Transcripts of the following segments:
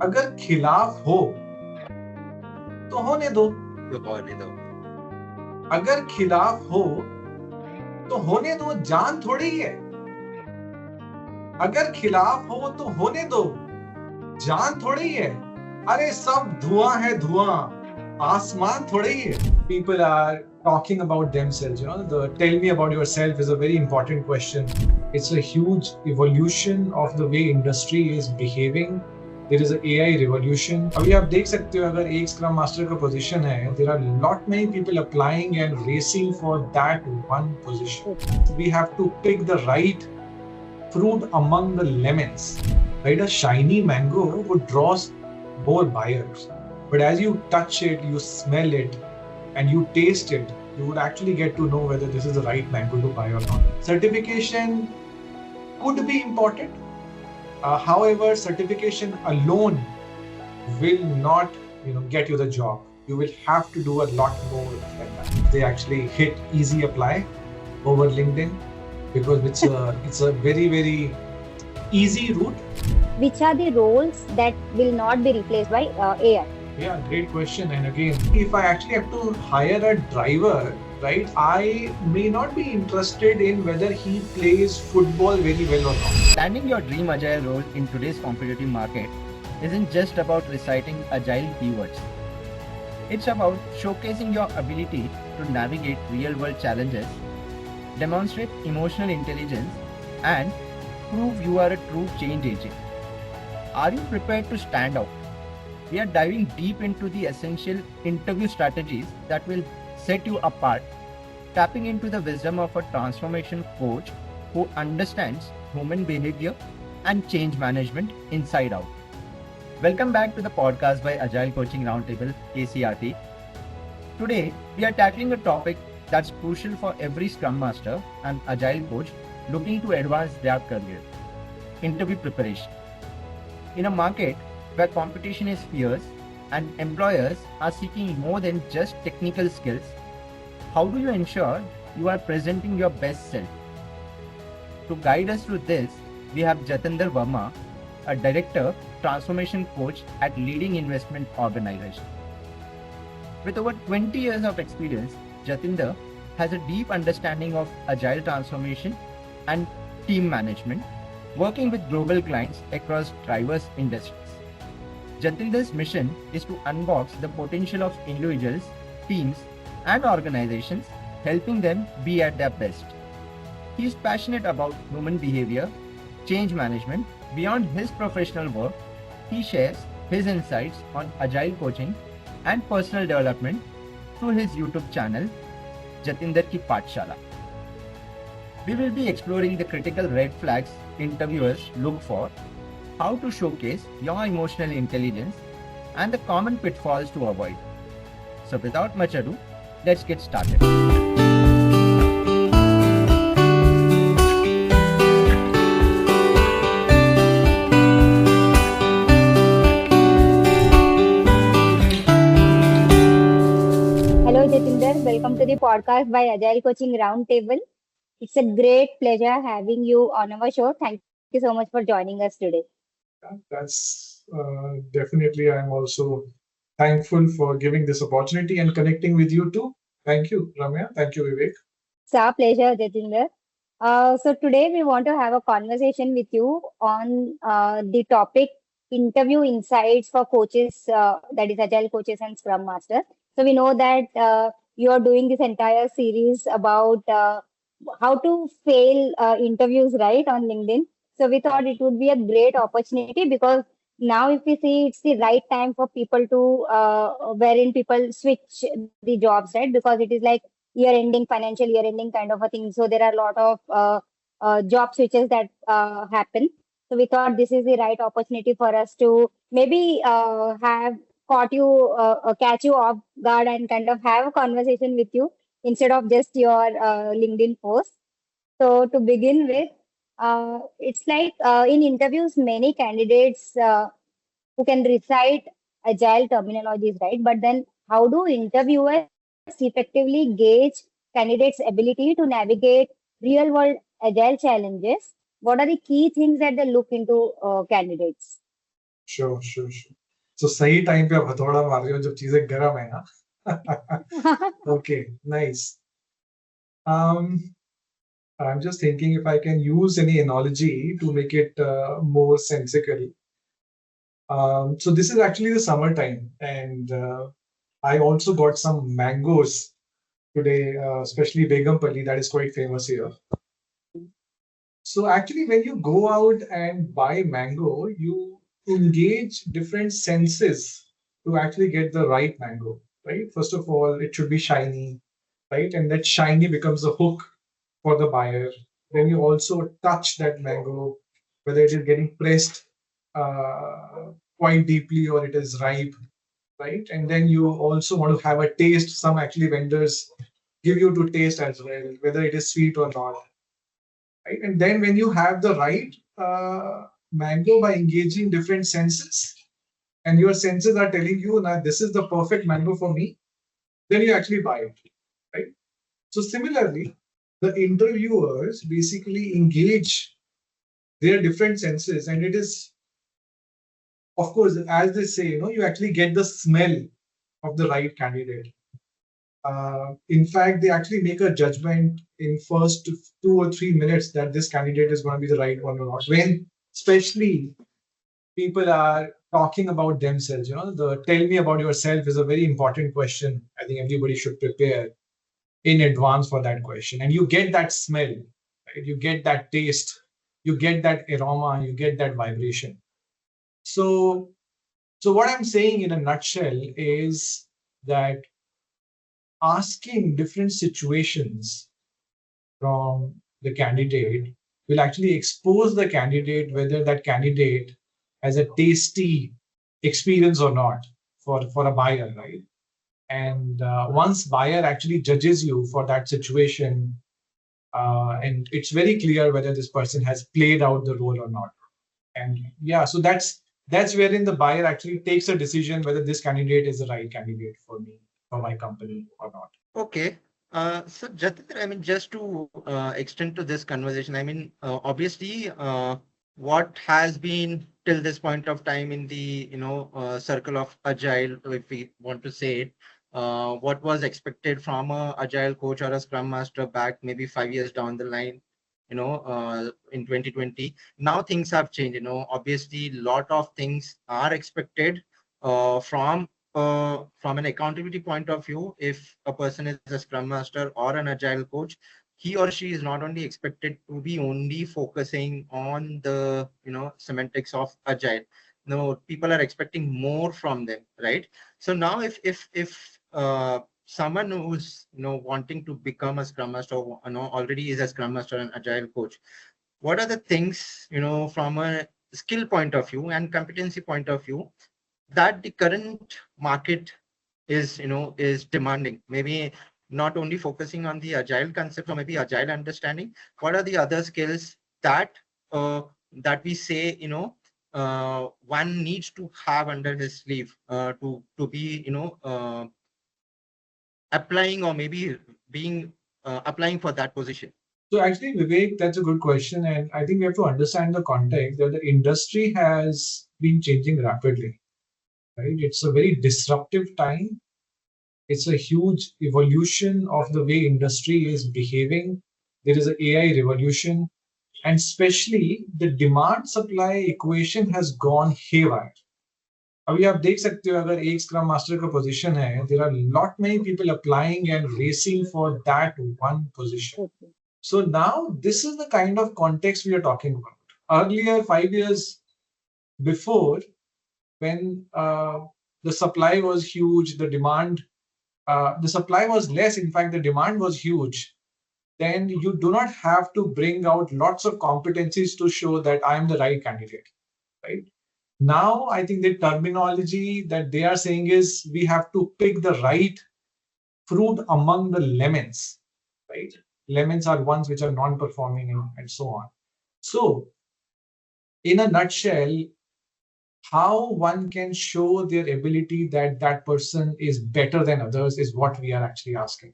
अगर खिलाफ हो तो होने दो। अगर खिलाफ हो तो होने दो, जान थोड़ी ही है। अगर खिलाफ हो तो होने दो, जान थोड़ी ही है। अरे सब धुआं है, धुआं, आसमान थोड़ी ही है। People are talking about themselves. The tell me about yourself is a very important question. It's a huge evolution of the way industry is behaving. There is a AI revolution. अभी आप देख सकते हो, अगर एक स्क्रम मास्टर का position है, there are lot many people applying and racing for that one position. We have to pick the right fruit among the lemons. Right? A shiny mango would draw more buyers. But as you touch it, you smell it, and you taste it, you would actually get to know whether this is the right mango to buy or not. Certification could be important. However, certification alone will not, get you the job. You will have to do a lot more than that. They actually hit easy apply over LinkedIn because it's a very, very easy route. Which are the roles that will not be replaced by AI? Yeah, great question. And again, if I actually have to hire a driver, right, I may not be interested in whether he plays football very well or not. Landing your dream agile role in today's competitive market isn't just about reciting agile keywords. It's about showcasing your ability to navigate real-world challenges, demonstrate emotional intelligence, and prove you are a true change agent. Are you prepared to stand out? We are diving deep into the essential interview strategies that will set you apart, tapping into the wisdom of a transformation coach who understands human behavior and change management inside out. Welcome back to the podcast by Agile Coaching Round Table, ACRT. Today, we are tackling a topic that's crucial for every Scrum Master and Agile coach looking to advance their career: interview preparation. In a market where competition is fierce and employers are seeking more than just technical skills, how do you ensure you are presenting your best self? To guide us through this, we have Jatinder Verma, a director, transformation coach at leading investment organization. With over 20 years of experience, Jatinder has a deep understanding of agile transformation and team management, working with global clients across diverse industries. Jatinder's mission is to unbox the potential of individuals, teams, and organizations, helping them be at their best. He is passionate about human behavior, change management. Beyond his professional work, he shares his insights on agile coaching and personal development through his YouTube channel, Jatinder Ki Pathshala. We will be exploring the critical red flags interviewers look for, how to showcase your emotional intelligence, and the common pitfalls to avoid. So without much ado, let's get started. Hello, Jatinder. Welcome to the podcast by Agile Coaching Round Table. It's a great pleasure having you on our show. Thank you so much for joining us today. That's definitely, I'm also thankful for giving this opportunity and connecting with you too. Thank you, Ramya. Thank you, Vivek. It's our pleasure, Jatinder. So today we want to have a conversation with you on the topic interview insights for coaches, that is Agile coaches and Scrum Masters. So we know that you are doing this entire series about how to fail interviews, right, on LinkedIn. So we thought it would be a great opportunity because now if we see it's the right time for people to wherein people switch the jobs, right? Because it is like year ending, financial year ending kind of a thing. So there are a lot of job switches that happen. So we thought this is the right opportunity for us to maybe have catch you off guard and kind of have a conversation with you instead of just your LinkedIn post. So to begin with, it's like in interviews, many candidates who can recite agile terminologies, right? But then how do interviewers effectively gauge candidates' ability to navigate real world agile challenges? What are the key things that they look into candidates? Sure. So सही time पे आप हथौड़ा मार रहे हो जब चीजें गर्म है ना. Okay, nice. Um, I'm just thinking if I can use any analogy to make it more sensical. So this is actually the summertime, and I also got some mangoes today, especially Begumpalli, that is quite famous here. So actually, when you go out and buy mango, you engage different senses to actually get the right mango, right? First of all, it should be shiny, right? And that shiny becomes a hook for the buyer. Then you also touch that mango, whether it is getting pressed quite deeply or it is ripe, right? And then you also want to have a taste. Some actually vendors give you to taste as well, whether it is sweet or not, right? And then when you have the right mango by engaging different senses, and your senses are telling you that this is the perfect mango for me, then you actually buy it, right? So similarly, the interviewers basically engage their different senses, and it is, of course, as they say, you actually get the smell of the right candidate. In fact, they actually make a judgment in first 2 or 3 minutes that this candidate is going to be the right one or not. When especially people are talking about themselves, the tell me about yourself is a very important question. I think everybody should prepare in advance for that question. And you get that smell, right? You get that taste, you get that aroma, you get that vibration. So, so what I'm saying in a nutshell is that asking different situations from the candidate will actually expose the candidate whether that candidate has a tasty experience or not for a buyer, right? And once buyer actually judges you for that situation, and it's very clear whether this person has played out the role or not. And yeah, so that's wherein the buyer actually takes a decision whether this candidate is the right candidate for me, for my company or not. Okay. So Jatinder, I mean, just to extend to this conversation, I mean, obviously, what has been till this point of time in the circle of agile, if we want to say it, what was expected from a agile coach or a scrum master back maybe 5 years down the line, in 2020. Now things have changed. Obviously, lot of things are expected from an accountability point of view. If a person is a scrum master or an agile coach, he or she is not only expected to be only focusing on the semantics of agile. No, people are expecting more from them, right? So now if someone who's wanting to become a scrum master, or already is a scrum master and agile coach, what are the things from a skill point of view and competency point of view that the current market is demanding? Maybe not only focusing on the agile concept or maybe agile understanding. What are the other skills that that we say one needs to have under his sleeve to be applying or maybe being applying for that position? So actually, Vivek, that's a good question. And I think we have to understand the context that the industry has been changing rapidly, right? It's a very disruptive time. It's a huge evolution of the way industry is behaving. There is an AI revolution, and especially the demand supply equation has gone haywire. अभी आप देख सकते हो अगर एक scrum master का position है, there are lot many people applying and racing for that one position. So now this is the kind of context we are talking about. Earlier, 5 years before, when the supply was huge, the supply was less, in fact, the demand was huge, then you do not have to bring out lots of competencies to show that I am the right candidate, right? Now, I think the terminology that they are saying is we have to pick the right fruit among the lemons, right? Lemons are ones which are non-performing and so on. So, in a nutshell, how one can show their ability that that person is better than others is what we are actually asking.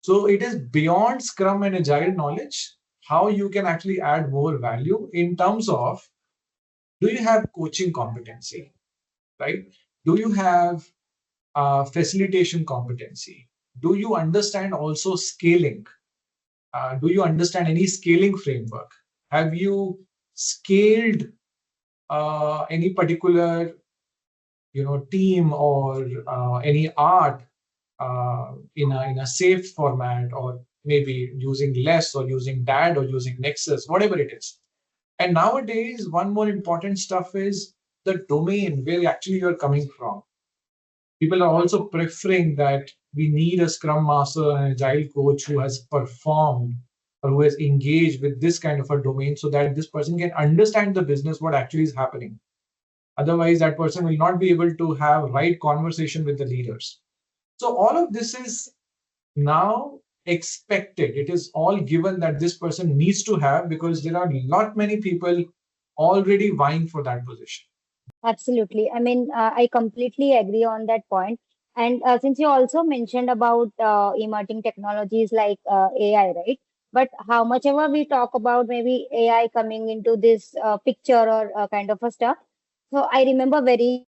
So it is beyond Scrum and Agile knowledge, how you can actually add more value in terms of Do you have coaching competency, right? Do you have facilitation competency? Do you understand also scaling? Do you understand any scaling framework? Have you scaled any particular team or any art in a safe format, or maybe using less or using DAD or using Nexus, whatever it is. And nowadays, one more important stuff is the domain where actually you're coming from. People are also preferring that we need a Scrum Master and Agile coach who has performed or who has engaged with this kind of a domain so that this person can understand the business, what actually is happening. Otherwise, that person will not be able to have right conversation with the leaders. So all of this is now expected. It is all given that this person needs to have, because there are not many people already vying for that position. Absolutely. I mean, I completely agree on that point. And since you also mentioned about emerging technologies like AI, right? But how much ever we talk about maybe AI coming into this picture or kind of a stuff. So I remember very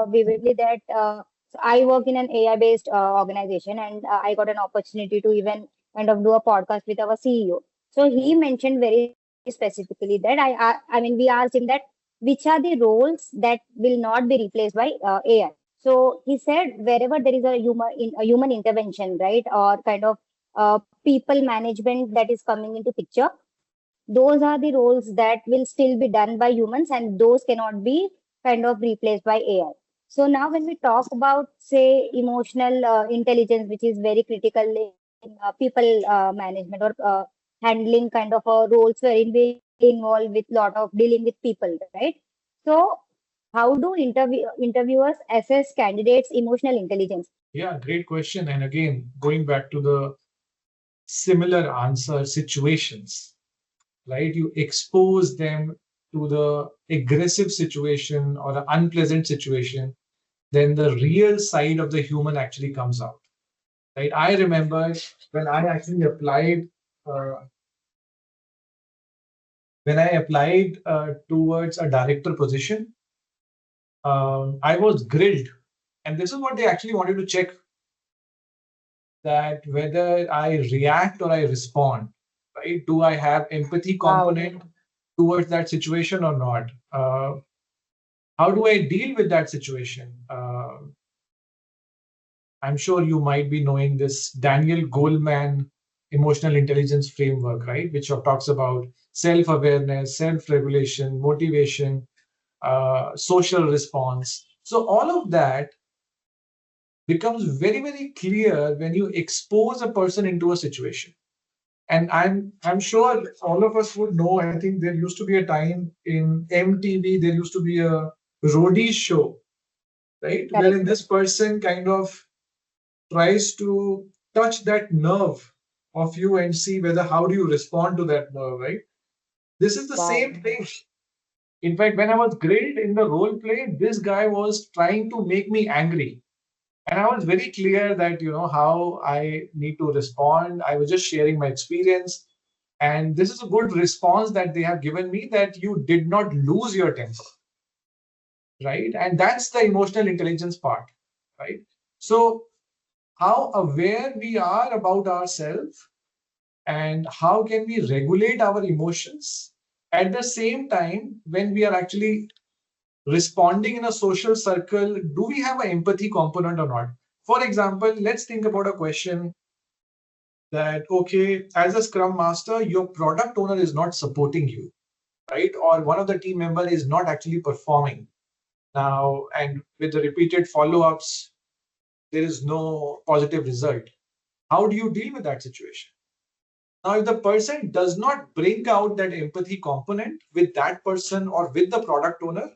vividly that so I work in an AI-based organization, and I got an opportunity to even kind of do a podcast with our CEO. So he mentioned very specifically that I mean, we asked him that which are the roles that will not be replaced by AI. So he said wherever there is a human intervention, right, or kind of people management that is coming into picture, those are the roles that will still be done by humans, and those cannot be kind of replaced by AI. So now when we talk about, say, emotional intelligence, which is very critical in people management or handling kind of roles wherein we involve with lot of dealing with people, right? So how do interviewers assess candidates' emotional intelligence? Yeah, great question. And again, going back to the similar answer situations, right? You expose them to the aggressive situation or an unpleasant situation, then the real side of the human actually comes out, right? I remember when I actually applied, uh, towards a director position, I was grilled, and this is what they actually wanted to check, that whether I react or I respond, right? Do I have empathy component towards that situation or not? How do I deal with that situation? I'm sure you might be knowing this Daniel Goleman emotional intelligence framework, right? Which talks about self-awareness, self-regulation, motivation, social response. So all of that becomes very, very clear when you expose a person into a situation. And I'm sure all of us would know. I think there used to be a time in MTV, there used to be a roadie show, right? Correct. Wherein this person kind of tries to touch that nerve of you and see whether how do you respond to that nerve, right? This is the Wow. same thing. In fact, when I was grilled in the role play, this guy was trying to make me angry. And I was very clear that, how I need to respond. I was just sharing my experience. And this is a good response that they have given me, that you did not lose your temper, right? And that's the emotional intelligence part, right? So how aware we are about ourselves and how can we regulate our emotions at the same time when we are actually responding in a social circle. Do we have an empathy component or not? For example, let's think about a question that, okay, as a Scrum Master, your product owner is not supporting you, right? Or one of the team member is not actually performing now, and with the repeated follow-ups, there is no positive result. How do you deal with that situation? Now, if the person does not bring out that empathy component with that person or with the product owner,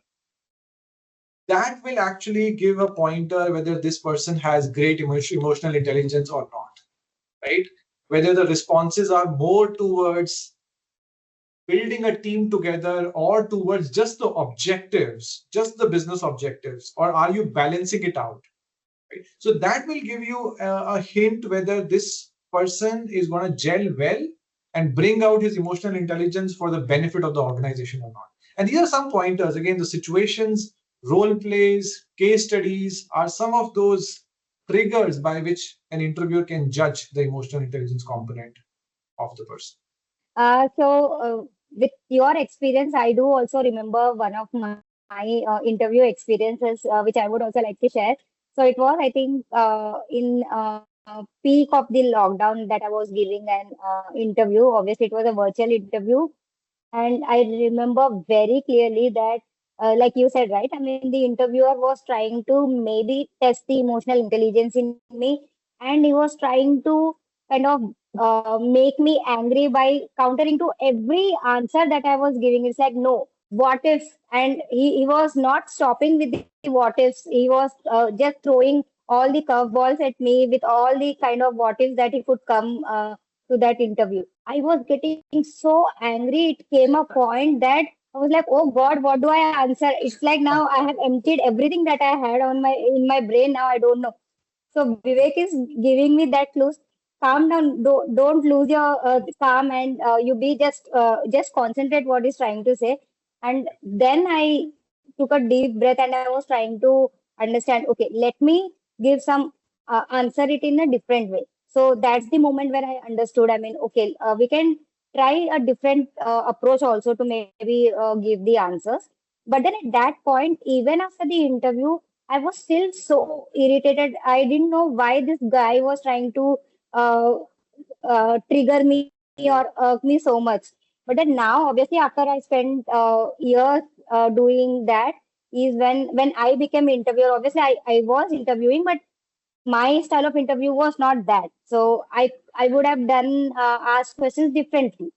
that will actually give a pointer whether this person has great emotional intelligence or not, right? Whether the responses are more towards building a team together or towards just the objectives, just the business objectives, or are you balancing it out? Right? So that will give you a hint whether this person is going to gel well and bring out his emotional intelligence for the benefit of the organization or not. And these are some pointers. Again, the situations, role plays, case studies are some of those triggers by which an interviewer can judge the emotional intelligence component of the person. With your experience, I do also remember one of my interview experiences, which I would also like to share. So it was, I think, in peak of the lockdown that I was giving an interview. Obviously, it was a virtual interview, and I remember very clearly that, like you said, right? I mean, the interviewer was trying to maybe test the emotional intelligence in me, and he was trying to kind of make me angry by countering to every answer that I was giving. It's like, no, what if? And he was not stopping with the what ifs. He was just throwing all the curveballs at me with all the kind of what ifs that he could come to that interview. I was getting so angry. It came a point that I was like, oh God, what do I answer? It's like now I have emptied everything that I had on my in my brain. Now I don't know. So Vivek is giving me that clues. Calm down. Don't lose your calm, and you be just concentrate what he's trying to say. And then I took a deep breath and I was trying to understand. Okay, let me give some answer it in a different way. So that's the moment where I understood. I mean, okay, we can try a different approach also to maybe give the answers. But then at that point, even after the interview, I was still so irritated. I didn't know why this guy was trying to uh, trigger me or irk me so much. But then now, obviously, after I spent years doing that, is when I became interviewer. Obviously, I was interviewing, but my style of interview was not that. So I would have done asked questions differently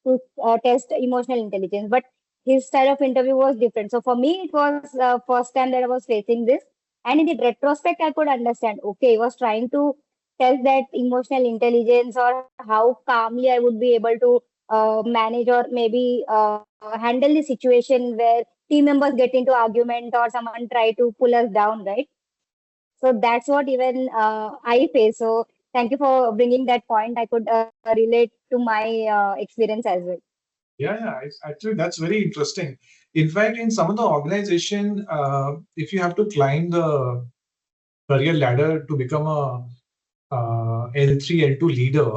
to test emotional intelligence. But his style of interview was different. So for me, it was first time that I was facing this. And in the retrospect, I could understand. Okay, he was trying to test that emotional intelligence or how calmly I would be able to manage or maybe handle the situation where team members get into argument or someone try to pull us down, right? So that's what even I face. So thank you for bringing that point. I could relate to my experience as well. Yeah, actually, that's very interesting. In fact, in some of the organization, if you have to climb the career ladder to become a L3, L2 leader,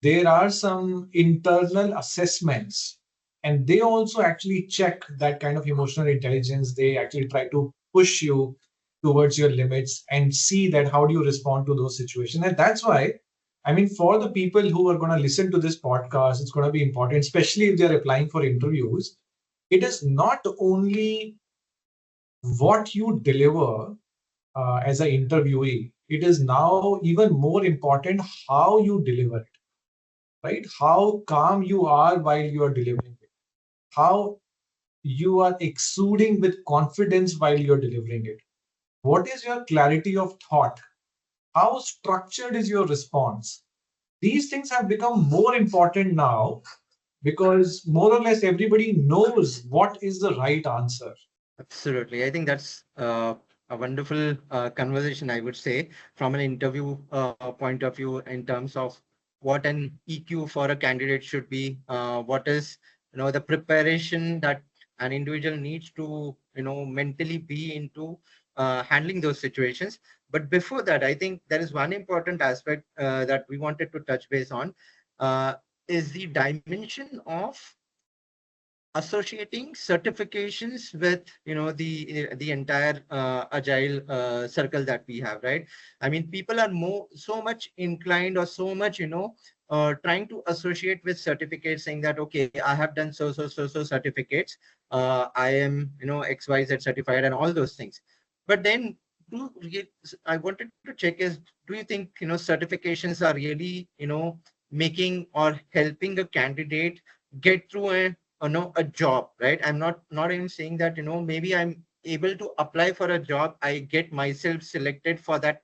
there are some internal assessments, and they also actually check that kind of emotional intelligence. They actually try to push you towards your limits and see that how do you respond to those situations. And that's why, I mean, for the people who are going to listen to this podcast, it's going to be important, especially if they're applying for interviews. It is not only what you deliver as an interviewee, it is now even more important how you deliver it, right? How calm you are while you are delivering it, how you are exuding with confidence while you're delivering it. What is your clarity of thought? How structured is your response? These things have become more important now because more or less everybody knows what is the right answer. Absolutely. I think that's a wonderful conversation, I would say, from an interview point of view in terms of what an EQ for a candidate should be, what is, the preparation that an individual needs to, mentally be into handling those situations. But before that, I think there is one important aspect that we wanted to touch base on, uh, is the dimension of associating certifications with the entire agile circle that we have, right? I mean, people are more so much inclined or so much trying to associate with certificates, saying that okay, I have done so certificates, I am XYZ certified and all those things. But then I wanted to check is, do you think certifications are really making or helping a candidate get through a job, right? I'm not even saying that maybe I'm able to apply for a job, I get myself selected for that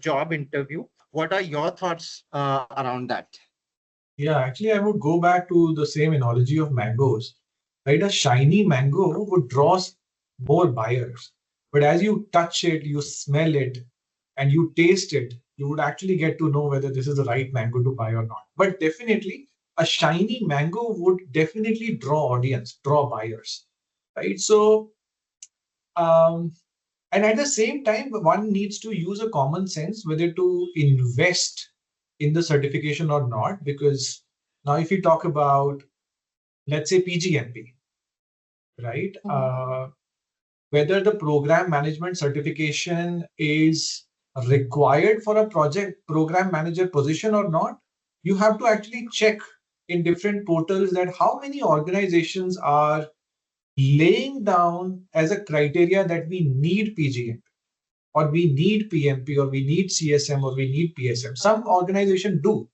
job interview. What are your thoughts around that? Yeah, actually, I would go back to the same analogy of mangoes, right? A shiny mango would draw more buyers. But as you touch it, you smell it, and you taste it, you would actually get to know whether this is the right mango to buy or not. But definitely, a shiny mango would definitely draw buyers, right? So, and at the same time, one needs to use a common sense whether to invest in the certification or not. Because now, if you talk about, let's say, PGMP, right? Whether the program management certification is required for a project program manager position or not, you have to actually check in different portals that how many organizations are laying down as a criteria that we need PGMP or we need PMP or we need CSM or we need PSM. Some organizations do,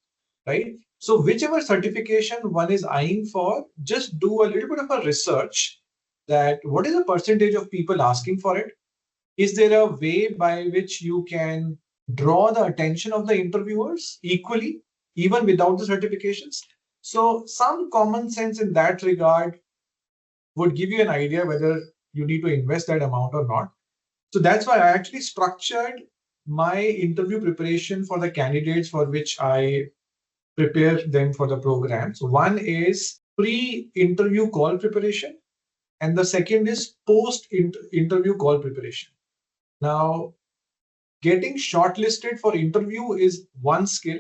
right? So whichever certification one is eyeing for, just do a little bit of a research that what is the percentage of people asking for it? Is there a way by which you can draw the attention of the interviewers equally, even without the certifications? So some common sense in that regard would give you an idea whether you need to invest that amount or not. So that's why I actually structured my interview preparation for the candidates for which I prepare them for the program. So one is pre-interview call preparation, and the second is post-interview call preparation. Now, getting shortlisted for interview is one skill,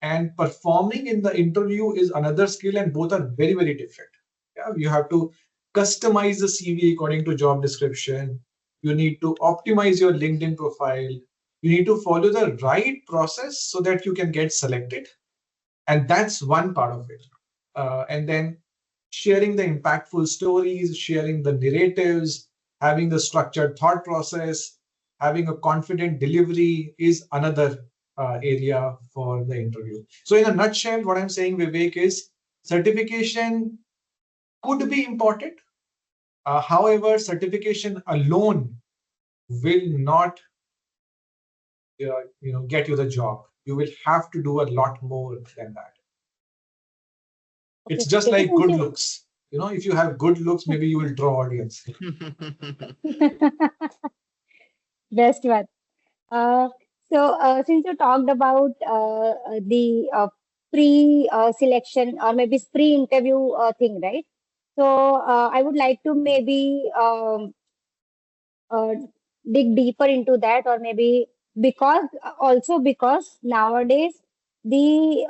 and performing in the interview is another skill, and both are very, very different. Yeah, you have to customize the CV according to job description. You need to optimize your LinkedIn profile. You need to follow the right process so that you can get selected. And that's one part of it. And then sharing the impactful stories, sharing the narratives, having the structured thought process, having a confident delivery is another area for the interview. So in a nutshell, what I'm saying, Vivek, is certification could be important. However, certification alone will not get you the job. You will have to do a lot more than that. It's just like good looks. If you have good looks, maybe you will draw audience. Best one. So since you talked about the pre-selection or maybe pre-interview thing, right? So I would like to maybe uh, dig deeper into that, or maybe because nowadays the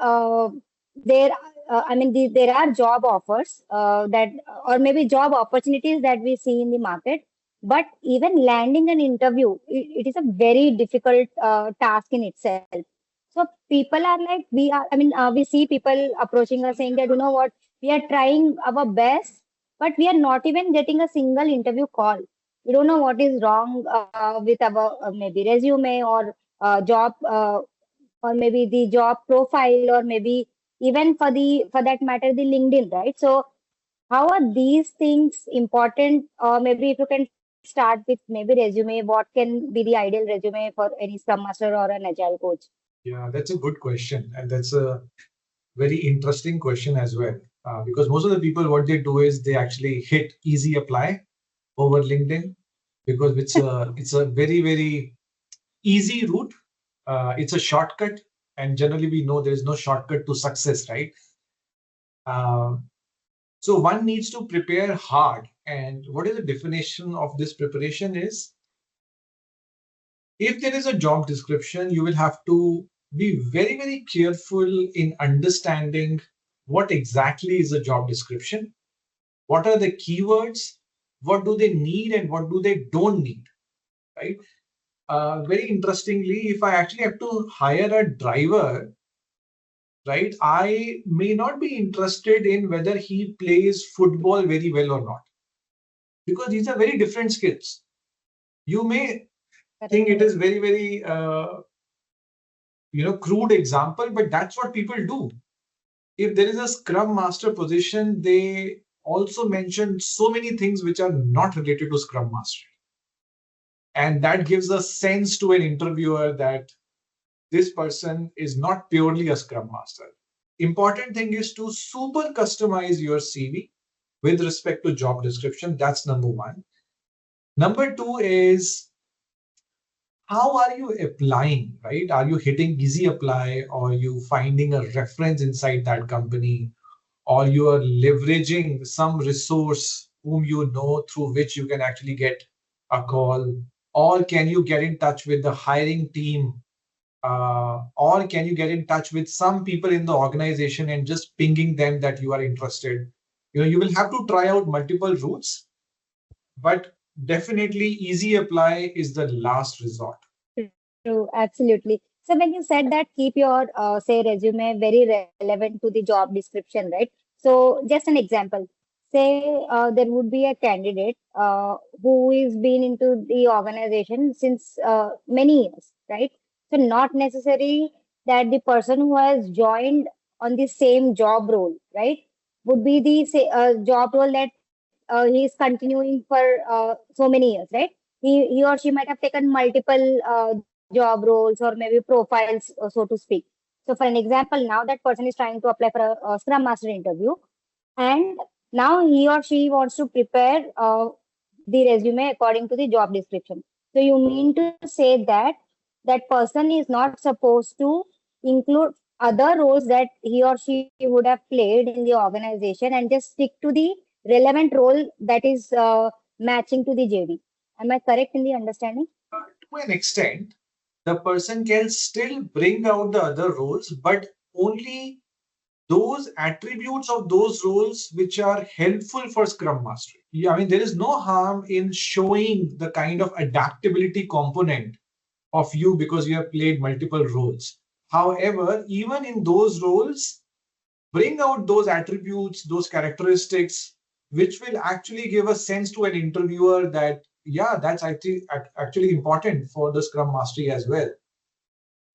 there there are job offers that, or maybe job opportunities that we see in the market, but even landing an interview, it is a very difficult task in itself. So people are like, we see people approaching us saying that, you know what, we are trying our best, but we are not even getting a single interview call. We don't know what is wrong with our maybe resume or job, or maybe the job profile, or maybe even for that matter the LinkedIn, right? So how are these things important? Or maybe if you can start with maybe resume, what can be the ideal resume for any Scrum Master or an Agile coach? Yeah, that's a good question, and that's a very interesting question as well. Because most of the people, what they do is they actually hit easy apply over LinkedIn, because it's a very, very easy route. It's a shortcut, and generally we know there is no shortcut to success, right? So one needs to prepare hard. And what is the definition of this preparation is, if there is a job description, you will have to be very, very careful in understanding what exactly is a job description, what are the keywords, what do they need and what do they don't need, right? Very interestingly, if I actually have to hire a driver, right, I may not be interested in whether he plays football very well or not, because these are very different skills. You may think it is very, very crude example, but that's what people do. If there is a Scrum Master position, they also mention so many things which are not related to Scrum Master. And that gives a sense to an interviewer that this person is not purely a Scrum Master. Important thing is to super customize your CV with respect to job description. That's number one. Number two is how are you applying, right? Are you hitting easy apply, or you finding a reference inside that company, or you are leveraging some resource whom you know through which you can actually get a call, or can you get in touch with the hiring team, or can you get in touch with some people in the organization and just pinging them that you are interested. You will have to try out multiple routes, but definitely easy apply is the last resort. True, absolutely. So when you said that keep your say resume very relevant to the job description, right? So just an example. Say there would be a candidate who is been into the organization since many years, right? So not necessary that the person who has joined on the same job role, right, would be the say, job role that he is continuing for so many years, right? He or she might have taken multiple job roles or maybe profiles, so to speak. So, for an example, now that person is trying to apply for a Scrum Master interview, and now he or she wants to prepare the resume according to the job description. So, you mean to say that that person is not supposed to include other roles that he or she would have played in the organization and just stick to the relevant role that is matching to the JD. Am I correct in the understanding? To an extent, the person can still bring out the other roles, but only those attributes of those roles which are helpful for Scrum Mastery. Yeah, I mean, there is no harm in showing the kind of adaptability component of you because you have played multiple roles. However, even in those roles, bring out those attributes, those characteristics, which will actually give a sense to an interviewer that, yeah, that's actually important for the Scrum Mastery as well.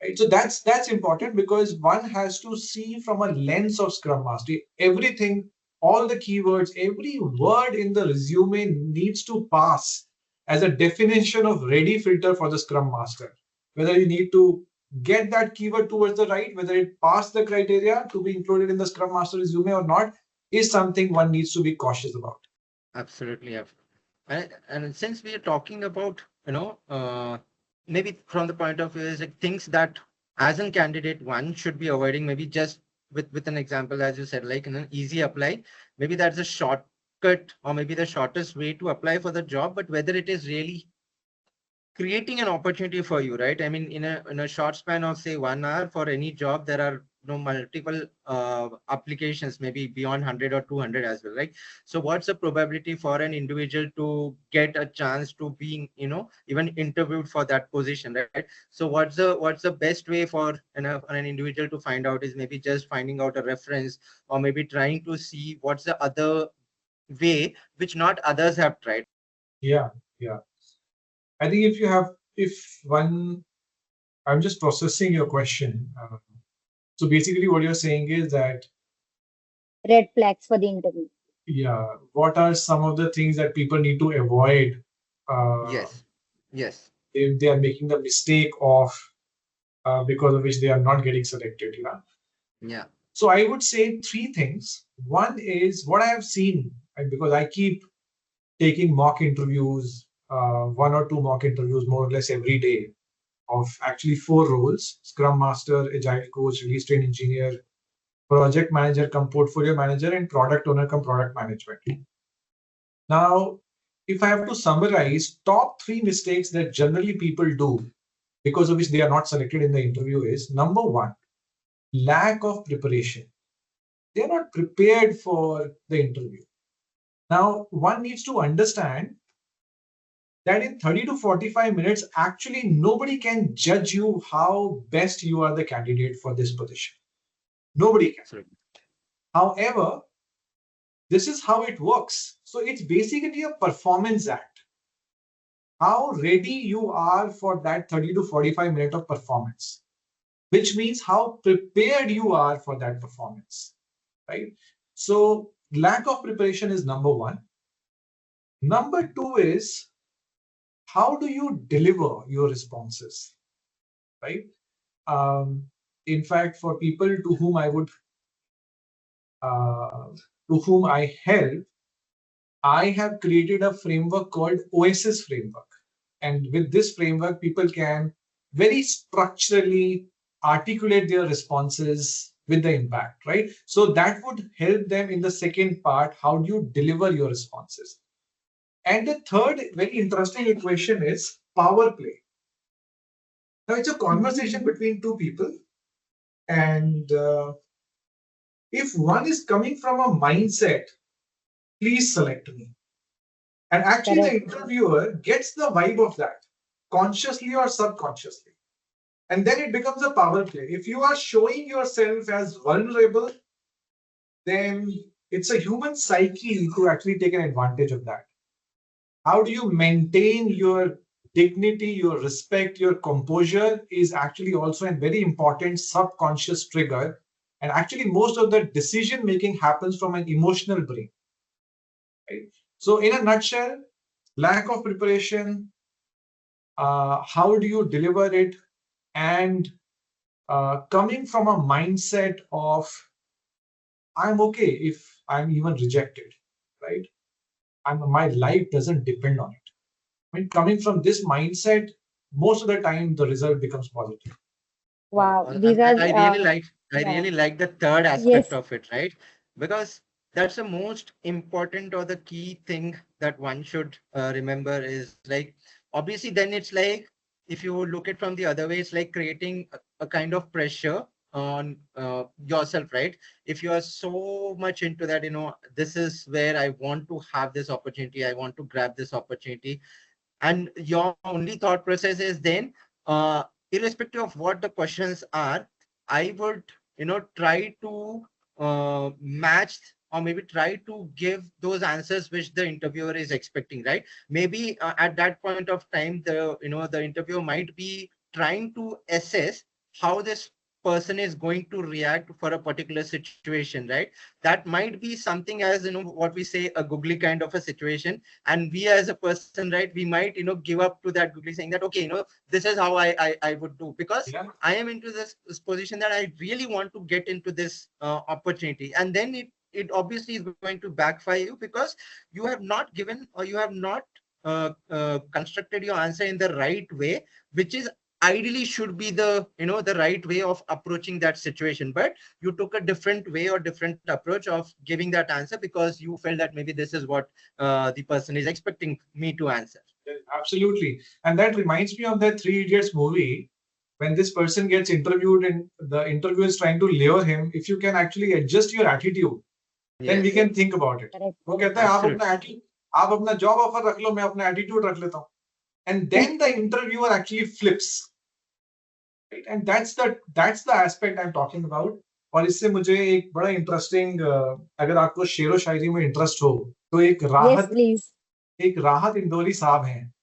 Right? So that's important because one has to see from a lens of Scrum Mastery. Everything, all the keywords, every word in the resume needs to pass as a definition of ready filter for the Scrum Master. Whether you need to get that keyword towards the right, whether it passed the criteria to be included in the Scrum Master resume or not, is something one needs to be cautious about. Absolutely. And since we are talking about, maybe from the point of view is like things that as a candidate one should be avoiding, maybe just with an example, as you said, like in an easy apply, maybe that's a shortcut or maybe the shortest way to apply for the job, but whether it is really creating an opportunity for you, right? I mean, in a short span of say 1 hour for any job, there are multiple applications, maybe beyond 100 or 200 as well, right? So what's the probability for an individual to get a chance to being even interviewed for that position, right? So what's the best way for an individual to find out is maybe just finding out a reference or maybe trying to see what's the other way which not others have tried. Yeah, yeah. I think if one, I'm just processing your question. So basically, what you're saying is that, Red flags for the interview. yeah, what are some of the things that people need to avoid Yes. Yes. if they are making the mistake of because of which they are not getting selected? Yeah. So I would say three things. One is what I have seen, right, because I keep taking mock interviews, one or two mock interviews more or less every day of actually 4 roles: Scrum Master, Agile Coach, Release Train Engineer, Project Manager come Portfolio Manager, and Product Owner come Product Management. Now, if I have to summarize, top 3 mistakes that generally people do because of which they are not selected in the interview is: number one, lack of preparation. They are not prepared for the interview. Now, one needs to understand that in 30 to 45 minutes, actually nobody can judge you how best you are the candidate for this position. Nobody can. Sorry. However, this is how it works. So it's basically a performance act. How ready you are for that 30 to 45 minutes of performance, which means how prepared you are for that performance, right? So lack of preparation is number one. Number two is how do you deliver your responses, right? In fact, for people to whom I help, I have created a framework called OSS framework. And with this framework, people can very structurally articulate their responses with the impact, right? So that would help them in the second part. How do you deliver your responses? And the third very interesting equation is power play. Now it's a conversation between two people, and if one is coming from a mindset, please select me. And actually, the interviewer gets the vibe of that, consciously or subconsciously. And then it becomes a power play. If you are showing yourself as vulnerable, then it's a human psyche to actually take an advantage of that. How do you maintain your dignity, your respect, your composure is actually also a very important subconscious trigger. And actually, most of the decision making happens from an emotional brain. Right? So, in a nutshell, lack of preparation, how do you deliver it, and coming from a mindset of I'm okay if I'm even rejected, right? My life doesn't depend on it. I mean, coming from this mindset, most of the time the result becomes positive. Wow, And these are I yeah. really like the third Yes. aspect of it, right? Because that's the most important or the key thing that one should remember is like, obviously, then it's like, if you look at from the other way, it's like creating a kind of pressure on yourself, right? If you are so much into that, this is where I want to have this opportunity, I want to grab this opportunity, and your only thought process is then, irrespective of what the questions are, I would try to match, or maybe try to give those answers which the interviewer is expecting, right? Maybe at that point of time, the interviewer might be trying to assess how this person is going to react for a particular situation, right? That might be something as what we say, a googly kind of a situation, and we as a person, right, we might give up to that googly, saying that okay, this is how I would do, because I am into this position that I really want to get into this opportunity. And then it obviously is going to backfire you, because you have not given, or you have not constructed your answer in the right way, which is ideally should be the right way of approaching that situation. But you took a different way or different approach of giving that answer, because you felt that maybe this is what the person is expecting me to answer. Absolutely. And that reminds me of that Three Idiots movie, when this person gets interviewed and the interviewer is trying to lure him. If you can actually adjust your attitude, then we can think about it. वो कहता है आप अपना job offer रख लो, मैं अपना attitude रख लेता हूँ. And then the interviewer actually flips. Right? And that's the aspect I'm talking about. और इससे मुझे एक बड़ा इंटरेस्टिंग, अगर आपको शेरो शायरी में इंटरेस्ट हो, तो एक राहत इंदौरी साहब हैं,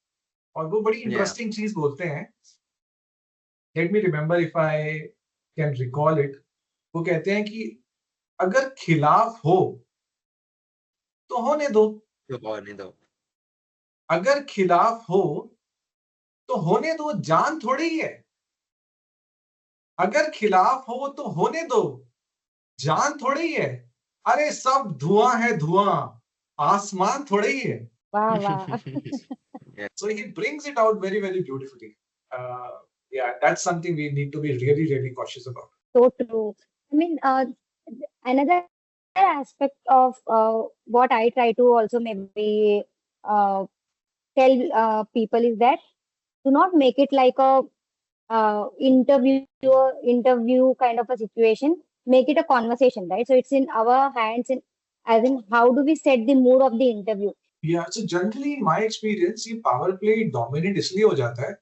और वो बड़ी इंटरेस्टिंग चीज बोलते हैं. Let me remember if I can recall it. वो कहते हैं कि अगर खिलाफ हो तो होने दो, अगर खिलाफ हो तो होने दो, जान थोड़ी ही है. अगर खिलाफ हो तो होने दो, जान थोड़ी ही है. अरे सब धुआं है धुआं, आसमान थोड़ी ही है. Wow. So he brings it out very, very beautifully. That's something we need to be really, really cautious about. So true. I mean, another aspect of what I try to also maybe tell people is that do not make it like a interview kind of a situation. Make it a conversation, right? So it's in our hands, as in how do we set the mood of the interview. Yeah, so generally in my experience, ये power play dominant इसलिए हो जाता है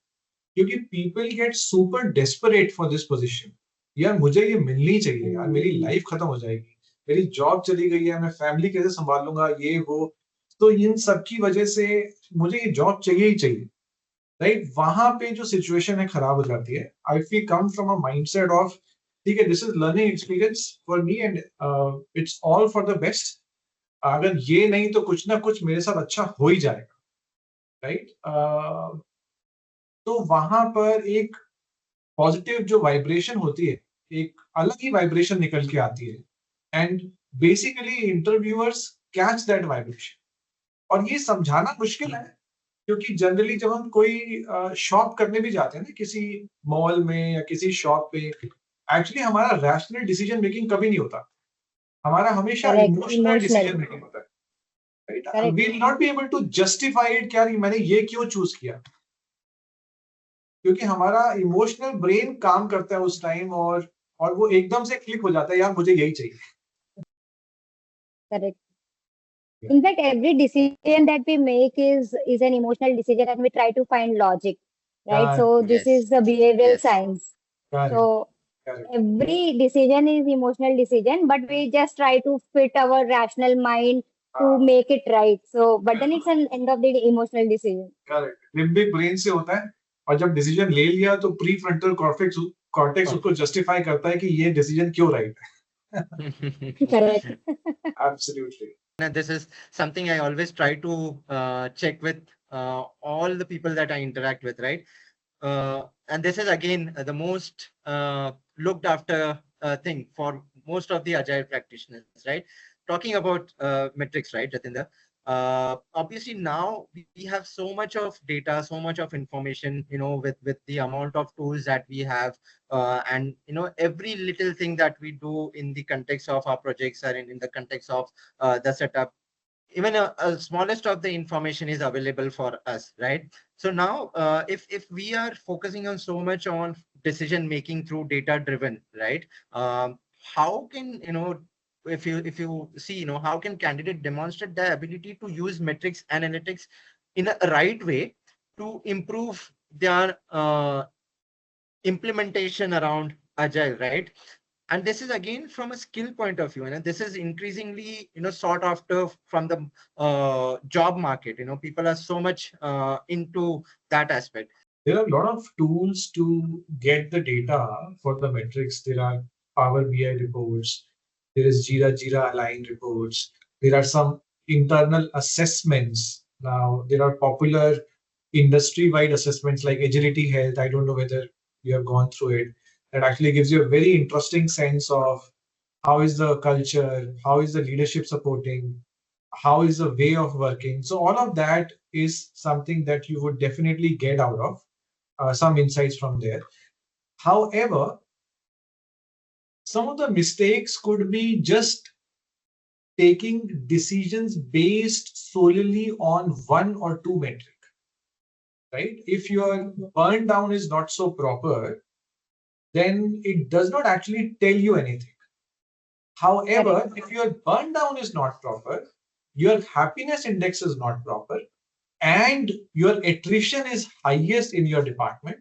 क्योंकि people get super desperate for this position. यार मुझे ये मिलनी चाहिए, यार मेरी लाइफ खत्म हो जाएगी, मेरी जॉब चली गई है, मैं फैमिली कैसे संभाल लूंगा, ये वो. तो इन सब की वजह से मुझे ये जॉब चाहिए ही चाहिए, राइट? वहां पे जो सिचुएशन है खराब हो जाती है. I feel come from a mindset of ठीक है, this is learning experience for me and it's all for the best. अगर ये नहीं तो कुछ ना कुछ मेरे साथ अच्छा हो ही जाएगा, राइट? तो वहां पर एक पॉजिटिव जो वाइब्रेशन होती है, एक अलग ही वाइब्रेशन निकल के आती है. And basically interviewers catch that vibration. और ये समझाना मुश्किल है, क्योंकि जनरली जब हम कोई शॉप करने भी जाते हैं ना किसी मॉल में या किसी शॉप पे, एक्चुअली हमारा रैशनल डिसीजन मेकिंग कभी नहीं होता, हमारा हमेशा Correct. Emotional Emotional. Decision making होता है, right? Correct. We will not be able to justify it, क्या मैंने ये क्यों चूज किया, क्योंकि हमारा इमोशनल ब्रेन काम करता है उस टाइम, और वो एकदम से क्लिक हो जाता है, यार मुझे यही चाहिए. Correct. Yeah. In fact, every decision that we make is an emotional decision, and we try to find logic, right? So this Yes. is the behavioral Yes. science. Correct. So Correct. every decision is emotional decision, but we just try to fit our rational mind to make it right. So, but then it's an end of the day emotional decision. Correct. Limbic brain से होता है, और जब decision ले लिया तो pre frontal cortex उसको justify करता है कि ये डिसीजन क्यों राइट है. Correct. Absolutely. And this is something I always try to check with all the people that I interact with, right? And this is again the most looked after thing for most of the agile practitioners, right? Talking about metrics, right, Jatinder? Obviously now we have so much of data, so much of information, with the amount of tools that we have, and every little thing that we do in the context of our projects or in the context of the setup, even a smallest of the information is available for us, right? So now if we are focusing on so much on decision making through data driven, right? How can if you see, how can candidate demonstrate their ability to use metrics analytics in a right way to improve their implementation around agile, right? And this is again from a skill point of view, and this is increasingly sought after from the job market. People are so much into that aspect. There are a lot of tools to get the data for the metrics. There are Power BI reports, there is Jira Align reports, there are some internal assessments. Now there are popular industry-wide assessments like Agility Health. I don't know whether you have gone through it. That actually gives you a very interesting sense of how is the culture, how is the leadership supporting, how is the way of working. So all of that is something that you would definitely get out of some insights from there. However, some of the mistakes could be just taking decisions based solely on one or two metric, right? If your burn down is not so proper, then it does not actually tell you anything. However, if your burn down is not proper, your happiness index is not proper, and your attrition is highest in your department,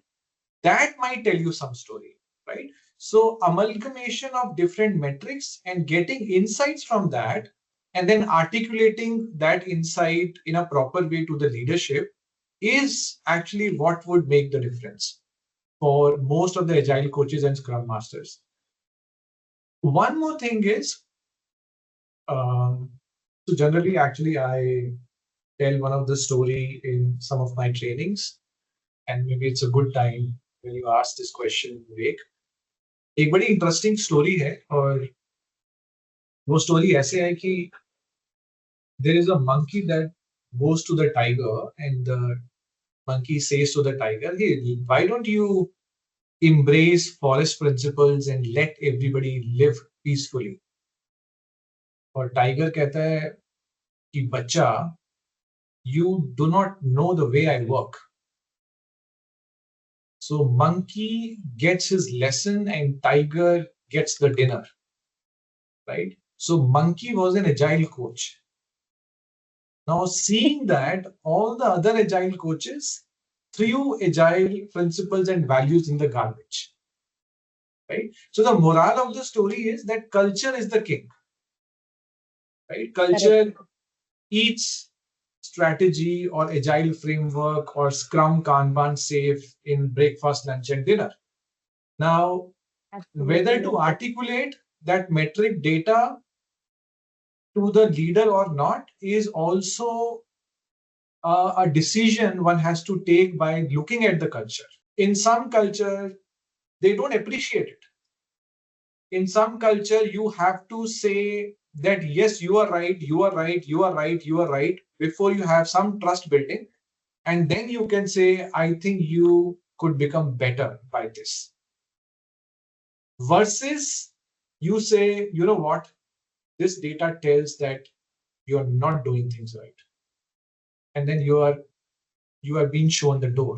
that might tell you some story, right? So amalgamation of different metrics and getting insights from that, and then articulating that insight in a proper way to the leadership is actually what would make the difference for most of the agile coaches and scrum masters. One more thing is, so generally, actually, I tell one of the story in some of my trainings, and maybe it's a good time when you ask this question, Vivek. एक बड़ी interesting story है, और वो story ऐसे है कि there is a monkey that goes to the tiger, and the monkey says to the tiger, hey, why don't you embrace forest principles and let everybody live peacefully? और tiger कहता है कि बच्चा, you do not know the way I work. So monkey gets his lesson and tiger gets the dinner, right? So monkey was an agile coach. Now seeing that, all the other agile coaches threw agile principles and values in the garbage, right? So the moral of the story is that culture is the king, right? Culture eats strategy or agile framework or Scrum, Kanban safe in breakfast, lunch, and dinner. Now, whether to articulate that metric data to the leader or not is also a decision one has to take by looking at the culture. In some culture, they don't appreciate it. In some culture, you have to say that, yes, you are right, you are right, you are right, you are right, before you have some trust building. And then you can say, I think you could become better by this. Versus you say, you know what, this data tells that you're not doing things right. And then you are being shown the door,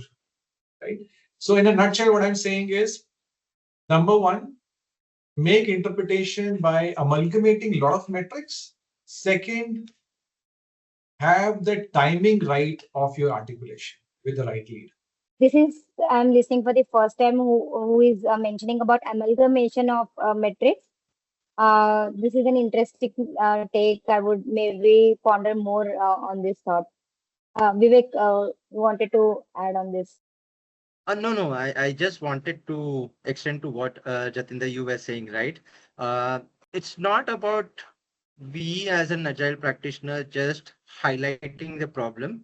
right? So in a nutshell, what I'm saying is, number one, make interpretation by amalgamating a lot of metrics. Second, have the timing right of your articulation with the right lead. This is, I'm listening for the first time who is mentioning about amalgamation of metrics. This is an interesting take. I would maybe ponder more on this thought. Vivek, wanted to add on this. No. I just wanted to extend to what Jatinder you were saying, right? It's not about we as an agile practitioner just highlighting the problem.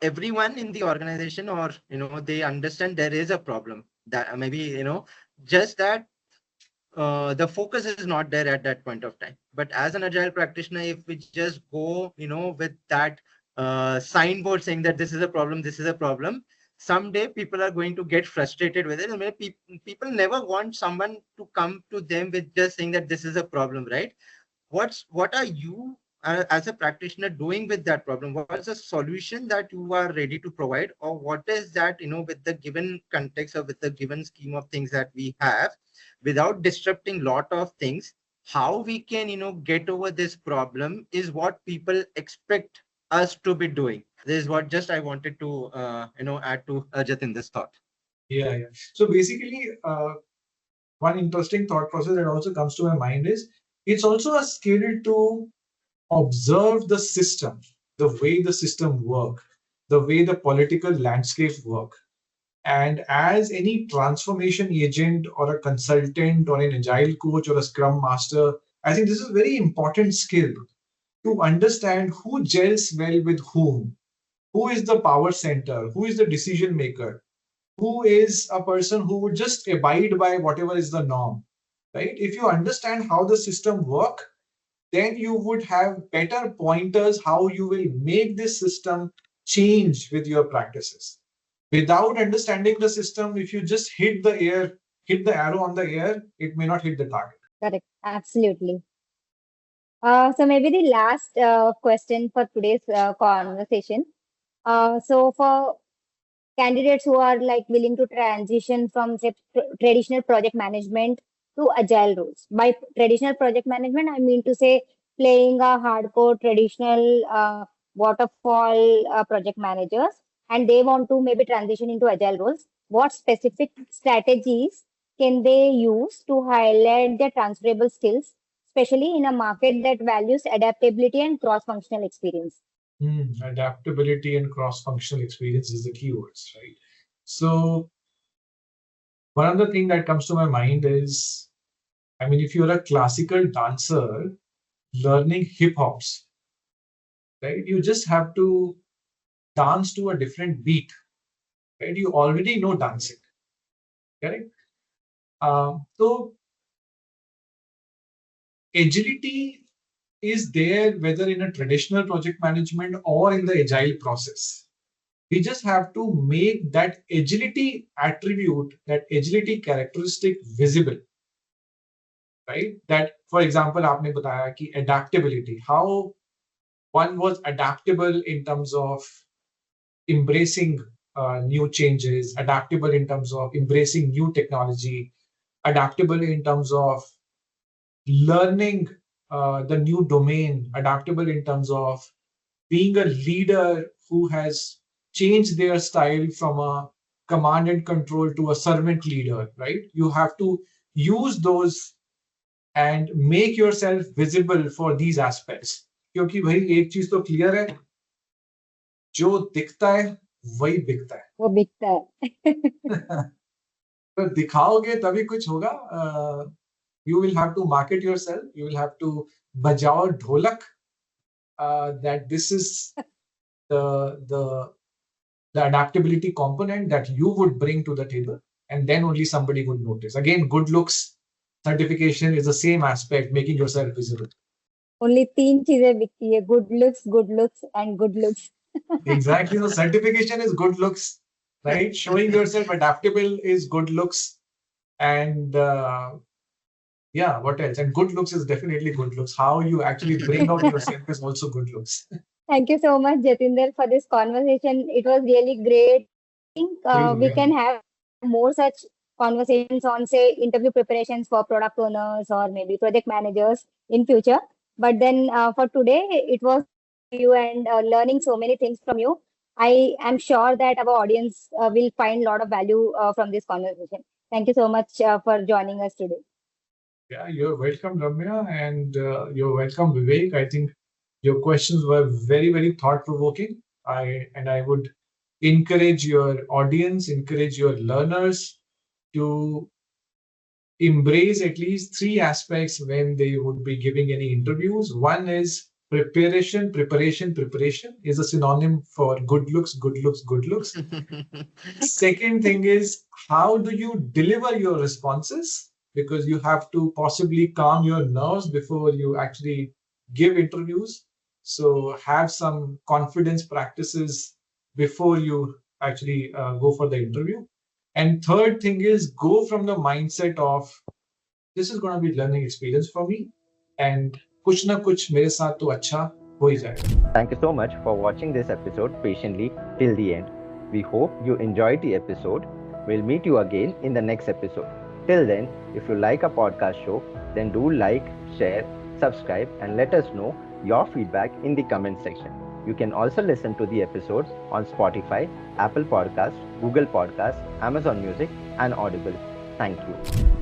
Everyone in the organization, or they understand there is a problem, that maybe just that the focus is not there at that point of time. But as an agile practitioner, if we just go with that signboard saying that this is a problem, this is a problem, someday people are going to get frustrated with it. I mean, people never want someone to come to them with just saying that this is a problem, right? What are you as a practitioner doing with that problem? What's the solution that you are ready to provide, or what is that with the given context or with the given scheme of things that we have, without disrupting lot of things, how we can get over this problem is what people expect us to be doing. This is what just I wanted to add to Jatinder's thought. Yeah. So basically, one interesting thought process that also comes to my mind is, it's also a skill to observe the system, the way the system work, the way the political landscape work. And as any transformation agent or a consultant or an agile coach or a scrum master, I think this is a very important skill to understand who gels well with who is the power center, who is the decision maker, who is a person who would just abide by whatever is the norm, right? If you understand how the system work, then you would have better pointers how you will make this system change with your practices. Without understanding the system, if you just hit the arrow on the air, it may not hit the target. Correct. Absolutely. So maybe the last question for today's conversation. So for candidates who are like willing to transition from say traditional project management to agile roles. By traditional project management, I mean to say playing a hardcore traditional waterfall project managers, and they want to maybe transition into agile roles. What specific strategies can they use to highlight their transferable skills, especially in a market that values adaptability and cross-functional experience? Adaptability and cross-functional experience is the keywords, right? So one other thing that comes to my mind is, I mean, if you're a classical dancer learning hip hops, right? You just have to dance to a different beat, right? You already know dancing, correct? So agility is there whether in a traditional project management or in the agile process. We just have to make that agility attribute, that agility characteristic visible, right? That, for example, आपने बताया कि adaptability, how one was adaptable in terms of embracing new changes, adaptable in terms of embracing new technology, adaptable in terms of learning the new domain, adaptable in terms of being a leader who has changed their style from a command and control to a servant leader, right? You have to use those and make yourself visible for these aspects. क्योंकि भाई एक चीज तो clear है, जो दिखता है वही बिकता है. वो बिकता है. तो दिखाओगे तभी कुछ होगा. You will have to market yourself. You will have to bajao dholak. That this is the adaptability component that you would bring to the table, and then only somebody would notice. Again, good looks certification is the same aspect, making yourself visible. Only तीन चीजें बिकती है: good looks and good looks. Exactly. So certification is good looks, right? Showing yourself adaptable is good looks. And yeah, what else? And good looks is definitely good looks. How you actually bring out yourself is also good looks. Thank you so much, Jatinder, for this conversation. It was really great. I think Same we here. can have more such conversations on, say, interview preparations for product owners or maybe project managers in future. But then for today, it was you and learning so many things from you. I am sure that our audience will find a lot of value from this conversation. Thank you so much for joining us today. Yeah, you're welcome, Ramya, and you're welcome, Vivek. I think your questions were very, very thought-provoking. I would encourage your audience, encourage your learners to embrace at least three aspects when they would be giving any interviews. One is preparation, preparation, preparation is a synonym for good looks, good looks, good looks. Second thing is how do you deliver your responses? Because you have to possibly calm your nerves before you actually give interviews. So have some confidence practices before you actually go for the interview. And third thing is go from the mindset of this is going to be learning experience for me and कुछ ना कुछ मेरे साथ तो अच्छा हो ही जाएगा. Thank you so much for watching this episode patiently till the end. We hope you enjoyed the episode. We'll meet you again in the next episode. Till then, if you like our podcast show, then do like, share, subscribe, and let us know your feedback in the comment section. You can also listen to the episodes on Spotify, Apple Podcasts, Google Podcasts, Amazon Music, and Audible. Thank you.